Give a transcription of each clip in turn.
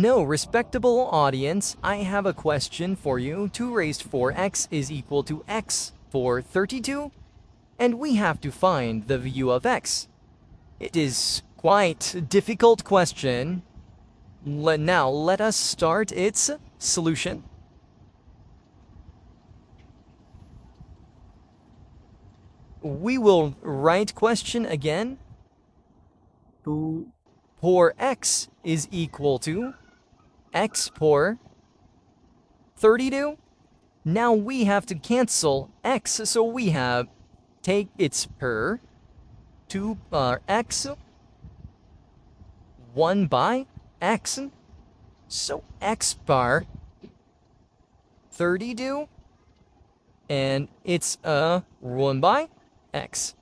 No, respectable audience, I have a question for you. 2 raised 4x is equal to x for 32, and we have to find the value of x. It is quite a difficult question. Now let us start its solution. We will write question again. 2 for x is equal to x for 32. Now we have to cancel x, so we have take its per 2 x 1 by x, so x bar 32, and it's 1 by x.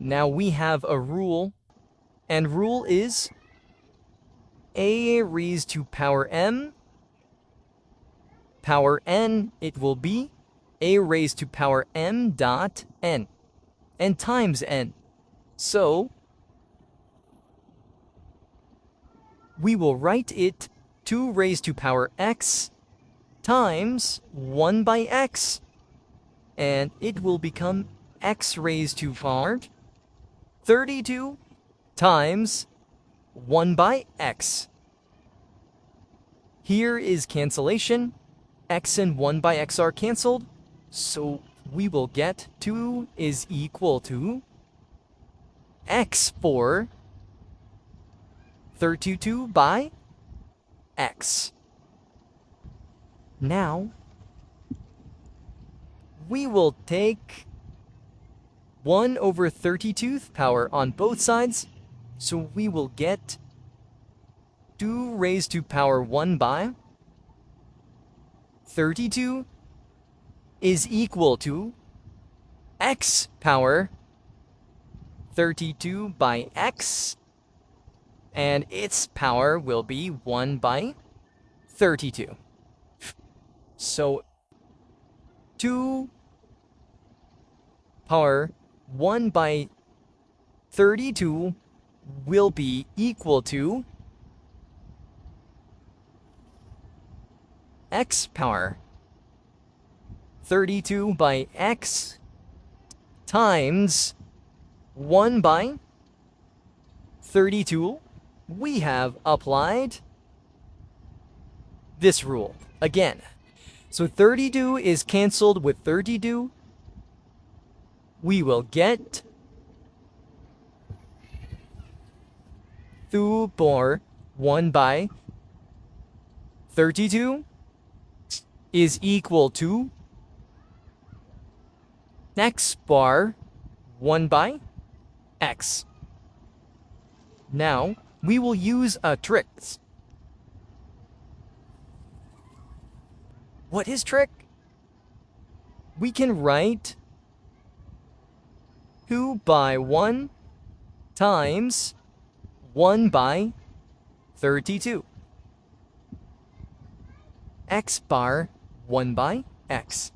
Now we have a rule, and rule is a raised to power m power n, it will be a raised to power m dot n, and times n. So we will write it 2 raised to power x times 1 by x, and it will become x raised to power 32 times 1 by x. Here is cancellation. X and 1 by x are cancelled, so we will get 2 is equal to x for 32 by x. Now, we will take 1 over 32th power on both sides, so we will get 2 raised to power 1 by 32 is equal to x power 32 by x, and its power will be 1 by 32. So 2 power 1 by 32 will be equal to x power 32 by x times 1 by 32. We have applied this rule again. So 32 is cancelled with 32. We will get 2 bar 1 by 32 is equal to x bar 1 by x. Now, we will use a trick. What is trick? We can write 2 by 1 times 1 by 32. X bar 1 by x.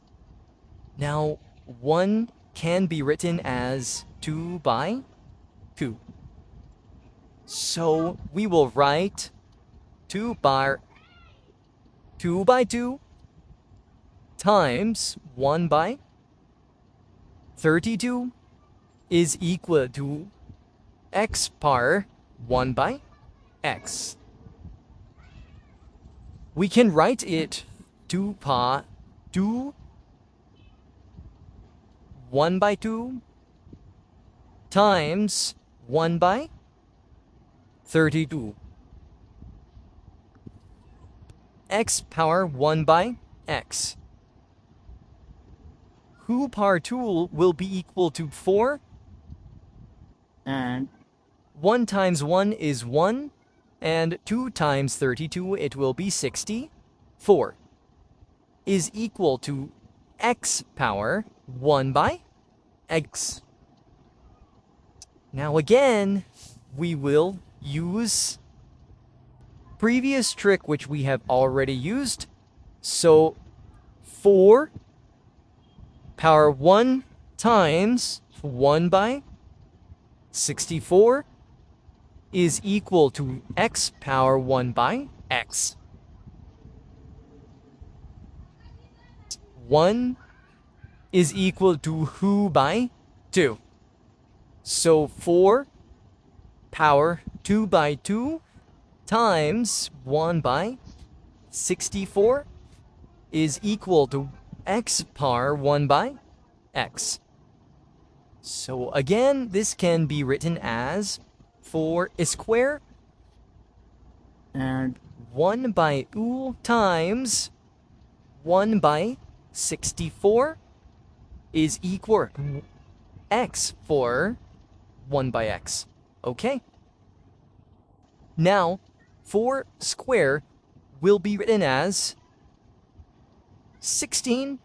Now, 1 can be written as 2 by 2. So we will write 2 by 2 times 1 by 32 is equal to x bar 1 by x. We can write it 2 pi 2 1 by 2 times 1 by 32. X power 1 by x. Who power 2 will be equal to 4, and 1 times 1 is 1, and 2 times 32, it will be 64, is equal to x power 1 by x. Now again, we will use previous trick which we have already used. So 4 power 1 times 1 by 64 is equal to x power 1 by x. 1 is equal to who by 2. So 4 power 2 by 2 times 1 by 64 is equal to x power 1 by x. So again, this can be written as 4 square and 1 by 2 times 1 by 64 is equal to x for 1 by x. Okay? Now, 4 square will be written as 16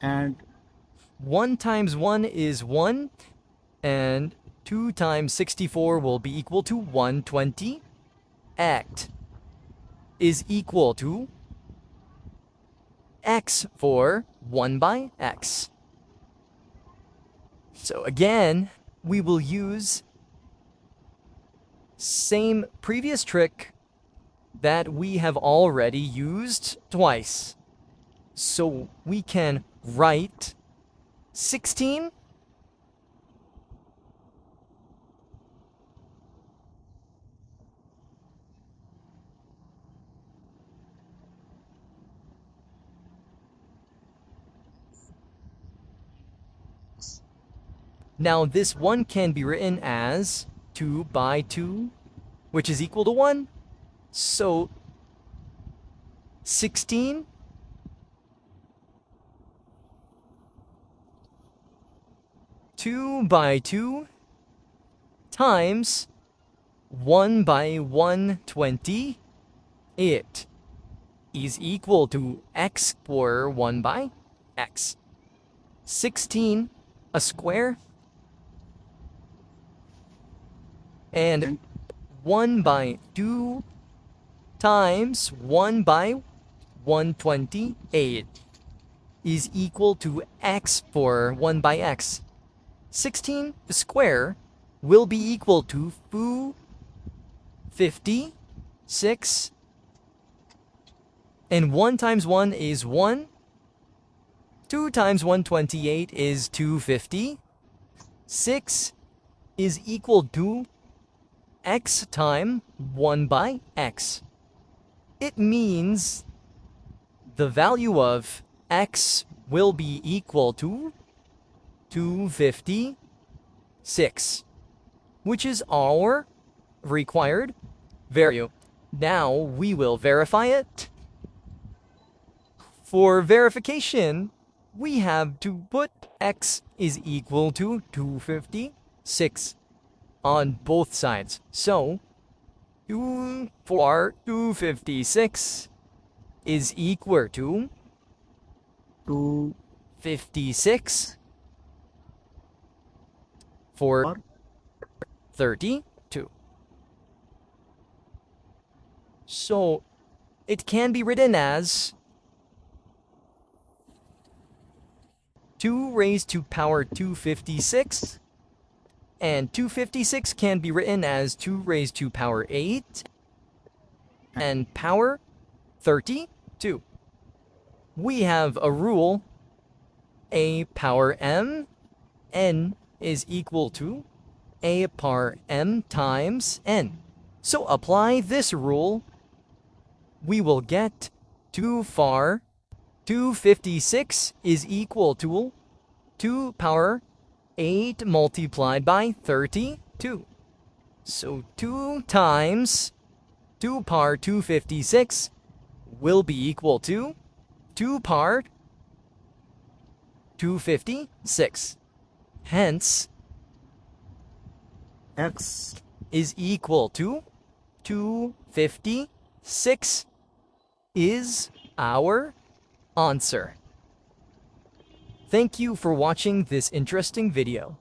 and 1 times 1 is 1 and 2 times 64 will be equal to 120. X is equal to x for 1 by x. So again, we will use same previous trick that we have already used twice. So we can write 16 Now this 1 can be written as 2 by 2, which is equal to 1. So 16 2 by 2 times 1 by 120, it is equal to x for 1 by x. 16 a square and 1 by 2 times 1 by 128 is equal to x for 1 by x. 16 square will be equal to 56, and 1 times 1 is 1. 2 times 128 is 250. 6 is equal to x times 1 by x. It means the value of x will be equal to 256, which is our required value. Now we will verify it. For verification, we have to put x is equal to 256 on both sides. So 2 for 256 is equal to 256 for 32. So it can be written as 2 raised to power 256, and 256 can be written as 2 raised to power 8 and power 32. We have a rule, a power m, n is equal to a power m times n. So apply this rule, we will get 2 for 256 is equal to 2 power 8 multiplied by 32. So 2 times 2 power 256 will be equal to 2 power 256. Hence, x is equal to 256 is our answer. Thank you for watching this interesting video.